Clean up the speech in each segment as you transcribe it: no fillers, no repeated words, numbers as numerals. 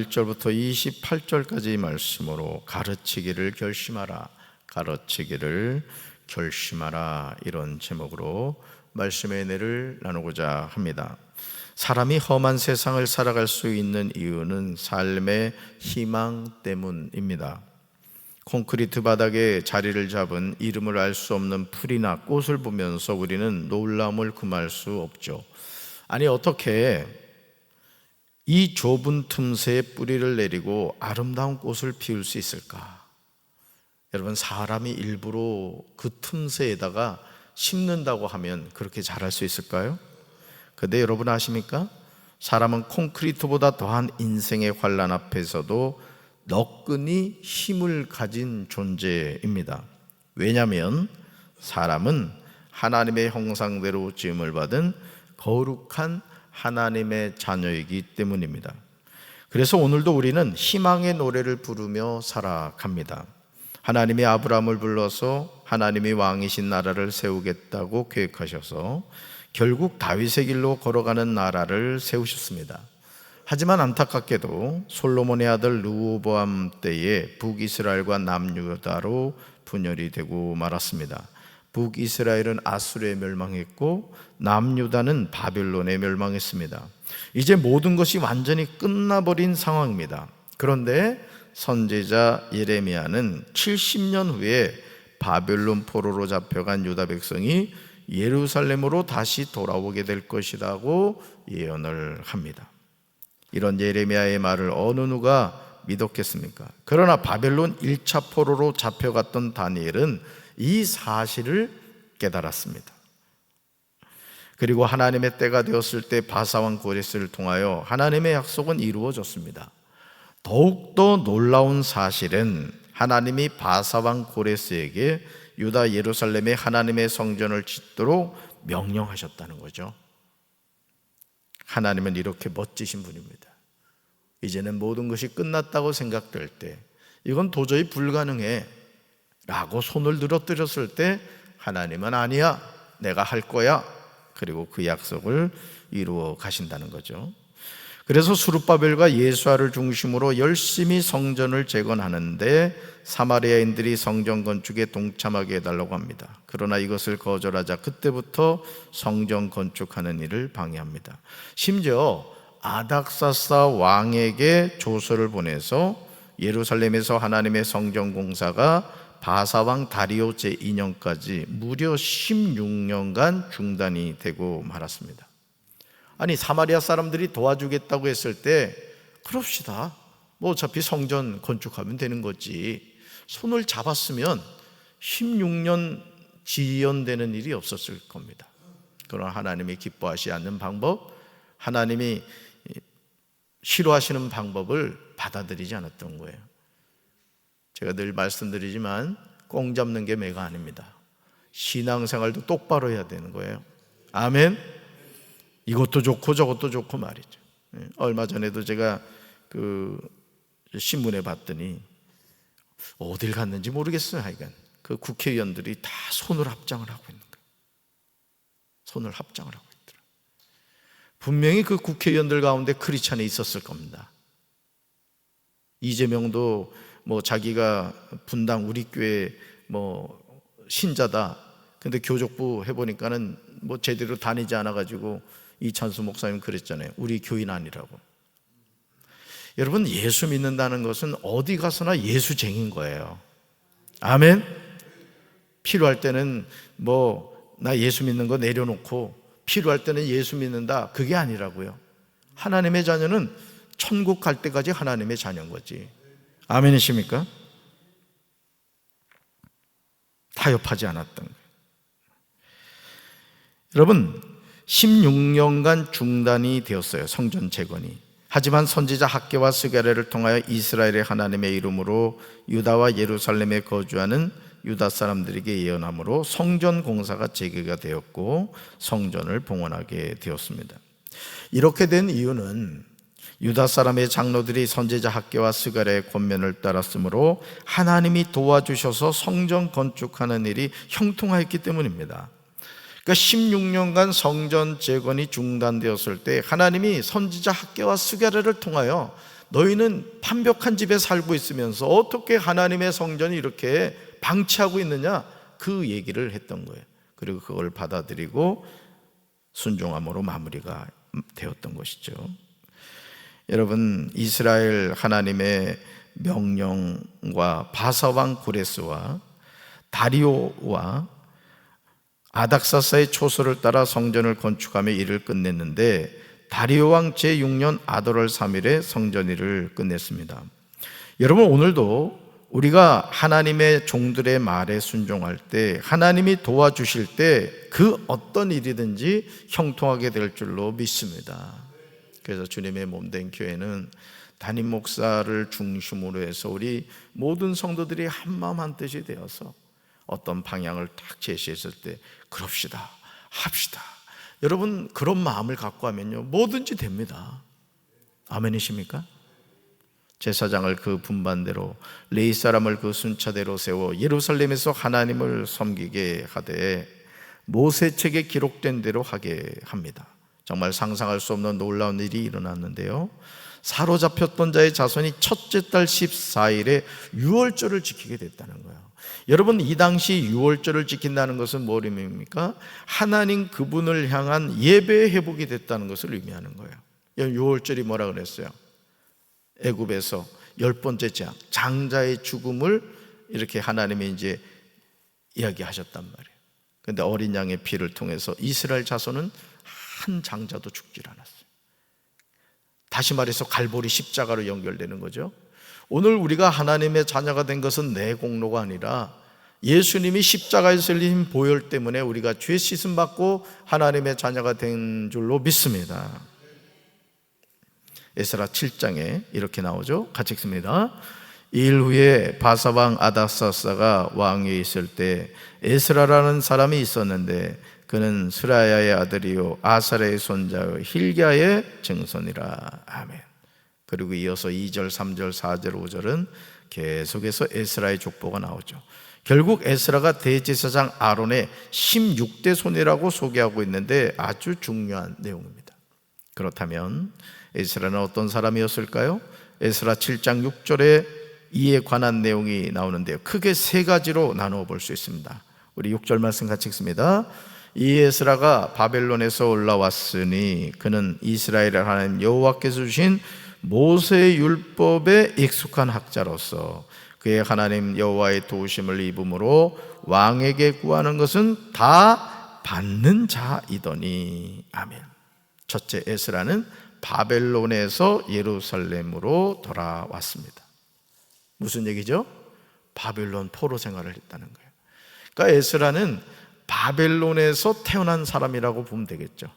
1절부터 28절까지 말씀으로 가르치기를 결심하라, 가르치기를 결심하라, 이런 제목으로 말씀의 은혜를 나누고자 합니다. 사람이 험한 세상을 살아갈 수 있는 이유는 삶의 희망 때문입니다. 콘크리트 바닥에 자리를 잡은 이름을 알 수 없는 풀이나 꽃을 보면서 우리는 놀라움을 금할 수 없죠. 아니, 어떻게 이 좁은 틈새에 뿌리를 내리고 아름다운 꽃을 피울 수 있을까? 여러분, 사람이 일부러 그 틈새에다가 심는다고 하면 그렇게 자랄 수 있을까요? 근데 여러분 아십니까? 사람은 콘크리트보다 더한 인생의 환난 앞에서도 너끈히 힘을 가진 존재입니다. 왜냐하면 사람은 하나님의 형상대로 지음을 받은 거룩한 하나님의 자녀이기 때문입니다. 그래서 오늘도 우리는 희망의 노래를 부르며 살아갑니다. 하나님이 아브라함을 불러서 하나님이 왕이신 나라를 세우겠다고 계획하셔서 결국 다윗의 길로 걸어가는 나라를 세우셨습니다. 하지만 안타깝게도 솔로몬의 아들 르호보암 때에 북이스라엘과 남유다로 분열이 되고 말았습니다. 북이스라엘은 아수르에 멸망했고 남유다는 바벨론에 멸망했습니다. 이제 모든 것이 완전히 끝나버린 상황입니다. 그런데 선지자 예레미야는 70년 후에 바벨론 포로로 잡혀간 유다 백성이 예루살렘으로 다시 돌아오게 될 것이라고 예언을 합니다. 이런 예레미야의 말을 어느 누가 믿었겠습니까? 그러나 바벨론 1차 포로로 잡혀갔던 다니엘은 이 사실을 깨달았습니다. 그리고 하나님의 때가 되었을 때 바사왕 고레스를 통하여 하나님의 약속은 이루어졌습니다. 더욱더 놀라운 사실은 하나님이 바사왕 고레스에게 유다 예루살렘에 하나님의 성전을 짓도록 명령하셨다는 거죠. 하나님은 이렇게 멋지신 분입니다. 이제는 모든 것이 끝났다고 생각될 때, 이건 도저히 불가능해 라고 손을 늘어뜨렸을 때 하나님은 아니야, 내가 할 거야, 그리고 그 약속을 이루어 가신다는 거죠. 그래서 스룹바벨과 예수아를 중심으로 열심히 성전을 재건하는데 사마리아인들이 성전 건축에 동참하게 해달라고 합니다. 그러나 이것을 거절하자 그때부터 성전 건축하는 일을 방해합니다. 심지어 아닥사스다 왕에게 조서를 보내서 예루살렘에서 하나님의 성전 공사가 바사왕 다리오 제2년까지 무려 16년간 중단이 되고 말았습니다. 아니, 사마리아 사람들이 도와주겠다고 했을 때 그럽시다, 뭐 어차피 성전 건축하면 되는 거지, 손을 잡았으면 16년 지연되는 일이 없었을 겁니다. 그러나 하나님이 기뻐하시지 않는 방법, 하나님이 싫어하시는 방법을 받아들이지 않았던 거예요. 제가 늘 말씀드리지만 꽁 잡는 게 매가 아닙니다. 신앙생활도 똑바로 해야 되는 거예요. 아멘. 이것도 좋고 저것도 좋고 말이죠. 얼마 전에도 제가 그 신문에 봤더니 어딜 갔는지 모르겠어요. 하여간 그 국회의원들이 다 손을 합장을 하고 있는 거예요. 손을 합장을 하고 있더라고요. 분명히 그 국회의원들 가운데 크리스찬이 있었을 겁니다. 이재명도 뭐 자기가 분당 우리 교회 뭐 신자다. 근데 교족부 해보니까는 뭐 제대로 다니지 않아가지고 이찬수 목사님 그랬잖아요. 우리 교인 아니라고. 여러분, 예수 믿는다는 것은 어디 가서나 예수쟁인 거예요. 아멘. 필요할 때는 뭐 나 예수 믿는 거 내려놓고 필요할 때는 예수 믿는다, 그게 아니라고요. 하나님의 자녀는 천국 갈 때까지 하나님의 자녀인 거지. 아멘이십니까? 타협하지 않았던 거예요. 여러분, 16년간 중단이 되었어요, 성전 재건이. 하지만 선지자 학개와 스가랴를 통하여 이스라엘의 하나님의 이름으로 유다와 예루살렘에 거주하는 유다 사람들에게 예언함으로 성전 공사가 재개가 되었고 성전을 봉헌하게 되었습니다. 이렇게 된 이유는 유다 사람의 장로들이 선지자 학개와 스가랴의 권면을 따랐으므로 하나님이 도와주셔서 성전 건축하는 일이 형통하였기 때문입니다. 그러니까 16년간 성전 재건이 중단되었을 때 하나님이 선지자 학개와 스가랴를 통하여 너희는 판벽한 집에 살고 있으면서 어떻게 하나님의 성전이 이렇게 방치하고 있느냐, 그 얘기를 했던 거예요. 그리고 그걸 받아들이고 순종함으로 마무리가 되었던 것이죠. 여러분, 이스라엘 하나님의 명령과 바사왕 고레스와 다리오와 아닥사스의 초소를 따라 성전을 건축하며 일을 끝냈는데, 다리오 왕 제6년 아도월 3일에 성전 일을 끝냈습니다. 여러분, 오늘도 우리가 하나님의 종들의 말에 순종할 때, 하나님이 도와주실 때 그 어떤 일이든지 형통하게 될 줄로 믿습니다. 그래서 주님의 몸된 교회는 담임 목사를 중심으로 해서 우리 모든 성도들이 한마음 한뜻이 되어서 어떤 방향을 딱 제시했을 때 그럽시다, 합시다. 여러분, 그런 마음을 갖고 하면요, 뭐든지 됩니다. 아멘이십니까? 제사장을 그 분반대로, 레위 사람을 그 순차대로 세워 예루살렘에서 하나님을 섬기게 하되 모세책에 기록된 대로 하게 합니다. 정말 상상할 수 없는 놀라운 일이 일어났는데요, 사로잡혔던 자의 자손이 첫째 달 14일에 유월절을 지키게 됐다는 거예요. 여러분, 이 당시 유월절을 지킨다는 것은 뭘 의미입니까? 하나님 그분을 향한 예배 회복이 됐다는 것을 의미하는 거예요. 유월절이 뭐라 그랬어요? 애굽에서 10번째 장자의 죽음을 이렇게 하나님이 이제 이야기하셨단 말이에요. 그런데 어린 양의 피를 통해서 이스라엘 자손은 한 장자도 죽질 않았어요. 다시 말해서 갈보리 십자가로 연결되는 거죠. 오늘 우리가 하나님의 자녀가 된 것은 내 공로가 아니라 예수님이 십자가에서 흘린 보혈 때문에 우리가 죄 씻음 받고 하나님의 자녀가 된 줄로 믿습니다. 에스라 7장에 이렇게 나오죠. 같이 읽습니다. 이일 후에 바사왕 아닥사스가 왕위에 있을 때 에스라라는 사람이 있었는데 그는 스라야의 아들이요 아사랴의 손자의 힐기야의 증손이라. 아멘. 그리고 이어서 2절, 3절, 4절, 5절은 계속해서 에스라의 족보가 나오죠. 결국 에스라가 대제사장 아론의 16대 손이라고 소개하고 있는데 아주 중요한 내용입니다. 그렇다면 에스라는 어떤 사람이었을까요? 에스라 7장 6절에 이에 관한 내용이 나오는데요, 크게 세 가지로 나누어 볼 수 있습니다. 우리 6절 말씀 같이 읽습니다. 이 에스라가 바벨론에서 올라왔으니 그는 이스라엘의 하나님 여호와께서 주신 모세의 율법에 익숙한 학자로서 그의 하나님 여호와의 도우심을 입음으로 왕에게 구하는 것은 다 받는 자이더니. 아멘. 첫째, 에스라는 바벨론에서 예루살렘으로 돌아왔습니다. 무슨 얘기죠? 바벨론 포로 생활을 했다는 거예요. 그러니까 에스라는 바벨론에서 태어난 사람이라고 보면 되겠죠.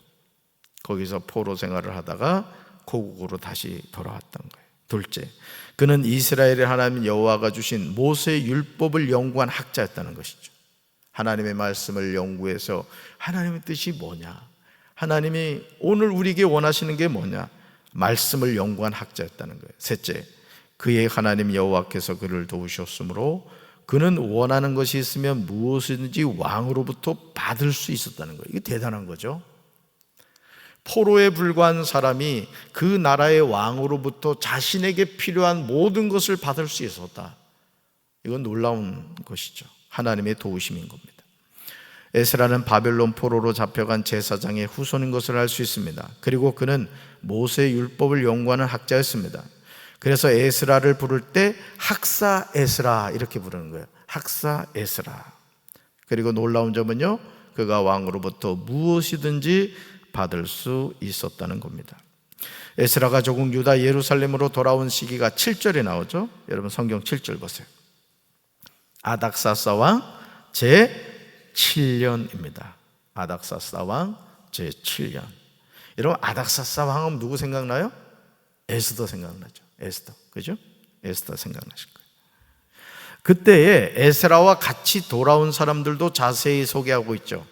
거기서 포로 생활을 하다가 고국으로 다시 돌아왔던 거예요. 둘째, 그는 이스라엘의 하나님 여호와가 주신 모세의 율법을 연구한 학자였다는 것이죠. 하나님의 말씀을 연구해서 하나님의 뜻이 뭐냐, 하나님이 오늘 우리에게 원하시는 게 뭐냐, 말씀을 연구한 학자였다는 거예요. 셋째, 그의 하나님 여호와께서 그를 도우셨으므로 그는 원하는 것이 있으면 무엇이든지 왕으로부터 받을 수 있었다는 거예요. 이게 대단한 거죠. 포로에 불과한 사람이 그 나라의 왕으로부터 자신에게 필요한 모든 것을 받을 수 있었다. 이건 놀라운 것이죠. 하나님의 도우심인 겁니다. 에스라는 바벨론 포로로 잡혀간 제사장의 후손인 것을 알 수 있습니다. 그리고 그는 모세의 율법을 연구하는 학자였습니다. 그래서 에스라를 부를 때 학사 에스라 이렇게 부르는 거예요. 학사 에스라. 그리고 놀라운 점은요, 그가 왕으로부터 무엇이든지 받을 수 있었다는 겁니다. 에스라가 조국 유다 예루살렘으로 돌아온 시기가 7절에 나오죠. 여러분 성경 7절 보세요. 아닥사스 왕 제7년입니다. 아닥사스 왕 제7년. 여러분, 아닥사스 왕은 누구 생각나요? 에스더 생각나죠. 에스더, 그죠? 에스더 생각나실 거예요. 그때에 에스라와 같이 돌아온 사람들도 자세히 소개하고 있죠.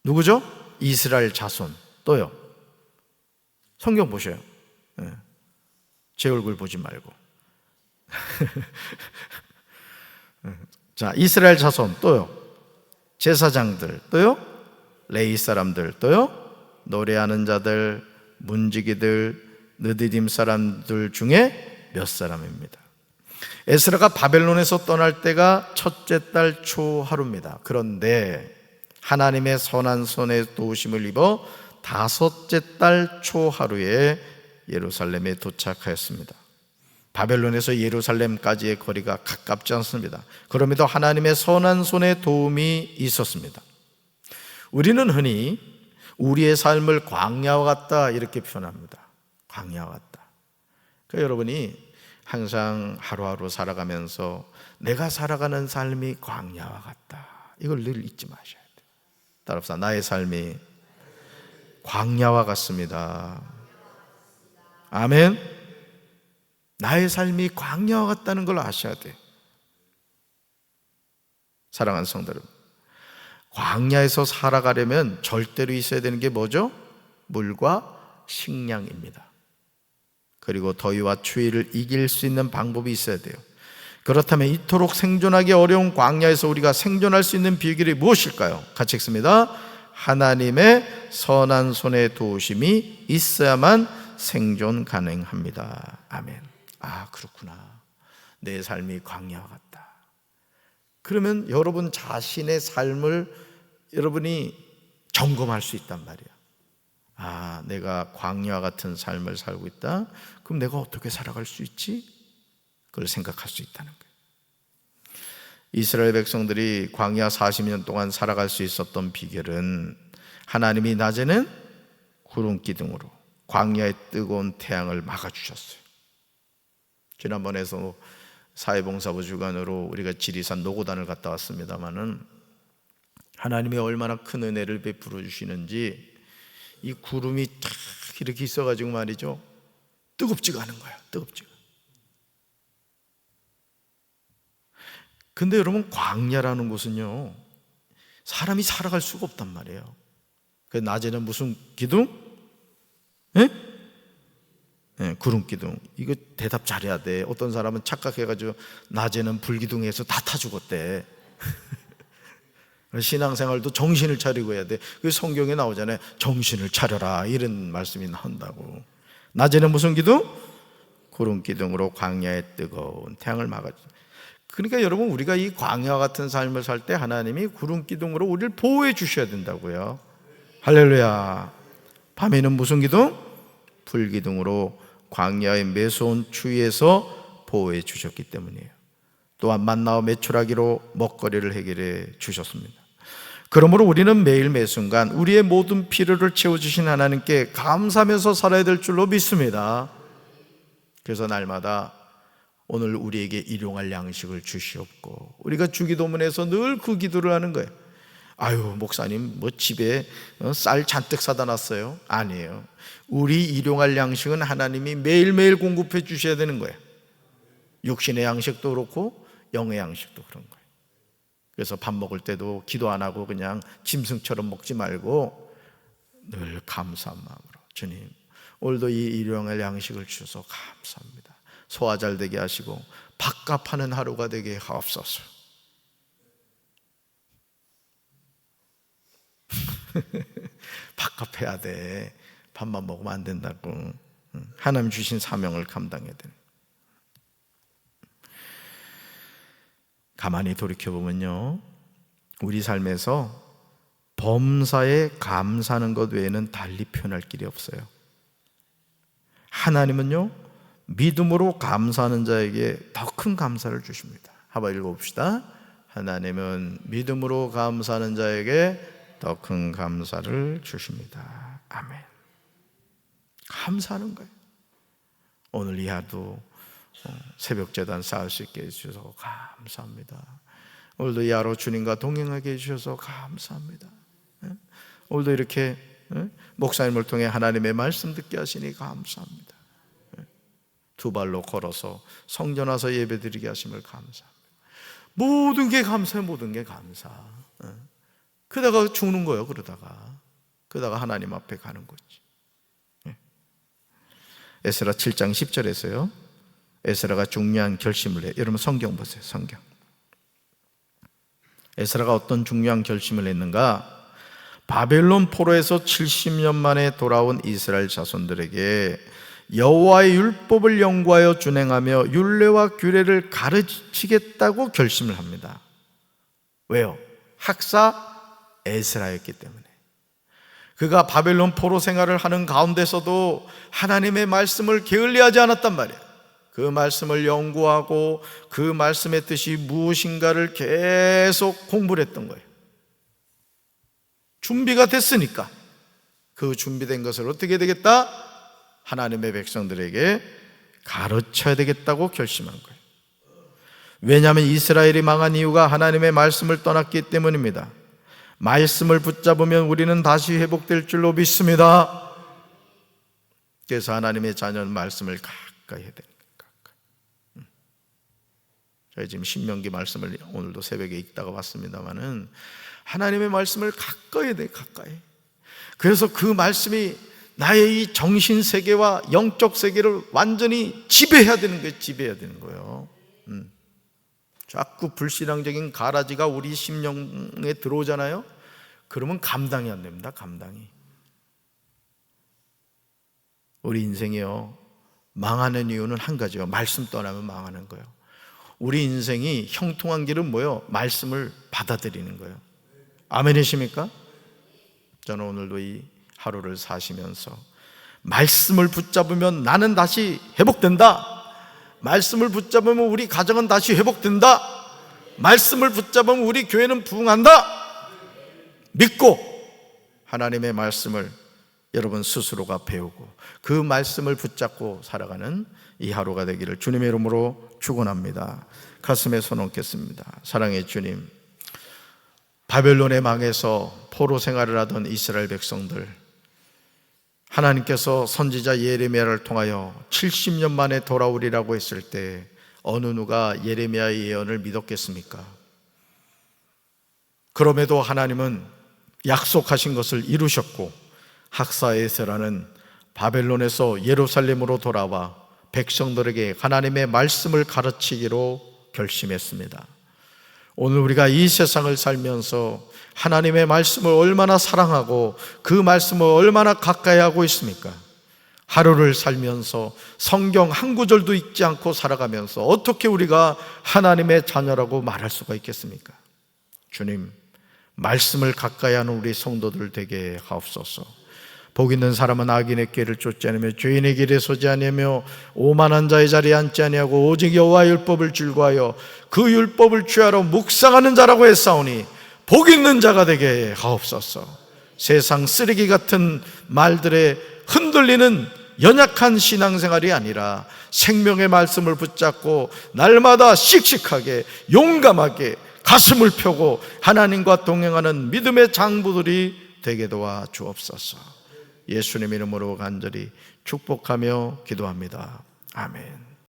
누구죠? 이스라엘 자손. 또요, 성경 보셔요. 제 얼굴 보지 말고. 자, 이스라엘 자손. 또요, 제사장들. 또요, 레위 사람들. 또요, 노래하는 자들, 문지기들, 느디딤 사람들 중에 몇 사람입니다. 에스라가 바벨론에서 떠날 때가 첫째 달 초하루입니다. 그런데 하나님의 선한 손에 도우심을 입어 다섯째 달 초하루에 예루살렘에 도착하였습니다. 바벨론에서 예루살렘까지의 거리가 가깝지 않습니다. 그럼에도 하나님의 선한 손에 도움이 있었습니다. 우리는 흔히 우리의 삶을 광야와 같다 이렇게 표현합니다. 광야와 같다. 그러니까 여러분이 항상 하루하루 살아가면서 내가 살아가는 삶이 광야와 같다, 이걸 늘 잊지 마셔야 돼요. 따라서 나의 삶이 광야와 같습니다. 아멘. 나의 삶이 광야와 같다는 걸 아셔야 돼요. 사랑하는 성도 여러분, 광야에서 살아가려면 절대로 있어야 되는 게 뭐죠? 물과 식량입니다. 그리고 더위와 추위를 이길 수 있는 방법이 있어야 돼요. 그렇다면 이토록 생존하기 어려운 광야에서 우리가 생존할 수 있는 비결이 무엇일까요? 같이 읽습니다. 하나님의 선한 손의 도우심이 있어야만 생존 가능합니다. 아멘. 아, 그렇구나. 내 삶이 광야와 같다. 그러면 여러분 자신의 삶을 여러분이 점검할 수 있단 말이야. 아, 내가 광야와 같은 삶을 살고 있다. 그럼 내가 어떻게 살아갈 수 있지? 그걸 생각할 수 있다는 거예요. 이스라엘 백성들이 광야 40년 동안 살아갈 수 있었던 비결은 하나님이 낮에는 구름 기둥으로 광야의 뜨거운 태양을 막아주셨어요. 지난번에서 사회봉사부 주관으로 우리가 지리산 노고단을 갔다 왔습니다마는 하나님이 얼마나 큰 은혜를 베풀어 주시는지 이 구름이 탁 이렇게 있어가지고 말이죠, 뜨겁지가 않은 거야. 뜨겁지가. 근데 여러분, 광야라는 곳은요 사람이 살아갈 수가 없단 말이에요. 그 낮에는 무슨 기둥? 예? 예, 구름 기둥. 이거 대답 잘해야 돼. 어떤 사람은 착각해가지고 낮에는 불기둥에서 다 타 죽었대. 신앙생활도 정신을 차리고 해야 돼. 그 성경에 나오잖아요. 정신을 차려라, 이런 말씀이 나온다고. 낮에는 무슨 기둥? 구름 기둥으로 광야의 뜨거운 태양을 막아줘. 그러니까 여러분, 우리가 이 광야와 같은 삶을 살 때 하나님이 구름 기둥으로 우리를 보호해 주셔야 된다고요. 할렐루야. 밤에는 무슨 기둥? 불기둥으로 광야의 매서운 추위에서 보호해 주셨기 때문이에요. 또한 만나와 메추라기로 먹거리를 해결해 주셨습니다. 그러므로 우리는 매일 매순간 우리의 모든 필요를 채워주신 하나님께 감사하면서 살아야 될 줄로 믿습니다. 그래서 날마다 오늘 우리에게 일용할 양식을 주시옵고, 우리가 주기도문에서 늘 그 기도를 하는 거예요. 아유, 목사님 뭐 집에 쌀 잔뜩 사다 놨어요? 아니에요. 우리 일용할 양식은 하나님이 매일매일 공급해 주셔야 되는 거예요. 육신의 양식도 그렇고 영의 양식도 그런 거예요. 그래서 밥 먹을 때도 기도 안 하고 그냥 짐승처럼 먹지 말고 늘 감사한 마음으로, 주님 오늘도 이 일용할 양식을 주셔서 감사합니다. 소화 잘 되게 하시고 밥값하는 하루가 되게 하옵소서. 밥값해야 돼. 밥만 먹으면 안 된다고. 하나님 주신 사명을 감당해야 돼. 가만히 돌이켜보면요, 우리 삶에서 범사에 감사하는 것 외에는 달리 표현할 길이 없어요. 하나님은요, 믿음으로 감사하는 자에게 더 큰 감사를 주십니다. 한번 읽어봅시다. 하나님은 믿음으로 감사하는 자에게 더 큰 감사를 주십니다. 아멘. 감사하는 거예요. 오늘 이 하루 새벽제단 쌓을 수 있게 해주셔서 감사합니다. 오늘도 이 하루 주님과 동행하게 해주셔서 감사합니다. 오늘도 이렇게 목사님을 통해 하나님의 말씀 듣게 하시니 감사합니다. 두 발로 걸어서 성전 와서 예배 드리게 하심을 감사합니다. 모든 게 감사해. 모든 게 감사. 그러다가 죽는 거예요. 그러다가 하나님 앞에 가는 거지. 에스라 7장 10절에서요, 에스라가 중요한 결심을 해요. 여러분 성경 보세요. 성경. 에스라가 어떤 중요한 결심을 했는가? 바벨론 포로에서 70년 만에 돌아온 이스라엘 자손들에게 여호와의 율법을 연구하여 준행하며 율례와 규례를 가르치겠다고 결심을 합니다. 왜요? 학사 에스라였기 때문에. 그가 바벨론 포로 생활을 하는 가운데서도 하나님의 말씀을 게을리하지 않았단 말이에요. 그 말씀을 연구하고 그 말씀의 뜻이 무엇인가를 계속 공부를 했던 거예요. 준비가 됐으니까 그 준비된 것을 어떻게 되겠다? 하나님의 백성들에게 가르쳐야 되겠다고 결심한 거예요. 왜냐하면 이스라엘이 망한 이유가 하나님의 말씀을 떠났기 때문입니다. 말씀을 붙잡으면 우리는 다시 회복될 줄로 믿습니다. 그래서 하나님의 자녀는 말씀을 가까이 해야 됩니다. 저희 지금 신명기 말씀을 오늘도 새벽에 읽다가 왔습니다마는 하나님의 말씀을 가까이 해야 돼요. 가까이. 그래서 그 말씀이 나의 이 정신 세계와 영적 세계를 완전히 지배해야 되는 거예요. 지배해야 되는 거예요. 자꾸 불신앙적인 가라지가 우리 심령에 들어오잖아요. 그러면 감당이 안 됩니다. 감당이. 우리 인생이요, 망하는 이유는 한 가지요. 말씀 떠나면 망하는 거예요. 우리 인생이 형통한 길은 뭐예요? 말씀을 받아들이는 거예요. 아멘이십니까? 저는 오늘도 이 하루를 사시면서 말씀을 붙잡으면 나는 다시 회복된다. 말씀을 붙잡으면 우리 가정은 다시 회복된다. 말씀을 붙잡으면 우리 교회는 부흥한다. 믿고 하나님의 말씀을 여러분 스스로가 배우고 그 말씀을 붙잡고 살아가는 이 하루가 되기를 주님의 이름으로 축원합니다. 가슴에 손 얹겠습니다. 사랑의 주님, 바벨론의 망에서 포로 생활을 하던 이스라엘 백성들, 하나님께서 선지자 예레미야를 통하여 70년 만에 돌아오리라고 했을 때 어느 누가 예레미야의 예언을 믿었겠습니까? 그럼에도 하나님은 약속하신 것을 이루셨고 학사에서라는 바벨론에서 예루살렘으로 돌아와 백성들에게 하나님의 말씀을 가르치기로 결심했습니다. 오늘 우리가 이 세상을 살면서 하나님의 말씀을 얼마나 사랑하고 그 말씀을 얼마나 가까이 하고 있습니까? 하루를 살면서 성경 한 구절도 읽지 않고 살아가면서 어떻게 우리가 하나님의 자녀라고 말할 수가 있겠습니까? 주님, 말씀을 가까이 하는 우리 성도들 되게 하옵소서. 복 있는 사람은 악인의 길을 쫓지 않으며 죄인의 길에 서지 아니하며 오만한 자의 자리에 앉지 아니하고 오직 여호와의 율법을 즐거워하여 그 율법을 취하러 묵상하는 자라고 했사오니 복 있는 자가 되게 하옵소서. 세상 쓰레기 같은 말들에 흔들리는 연약한 신앙생활이 아니라 생명의 말씀을 붙잡고 날마다 씩씩하게 용감하게 가슴을 펴고 하나님과 동행하는 믿음의 장부들이 되게 도와 주옵소서. 예수님 이름으로 간절히 축복하며 기도합니다. 아멘.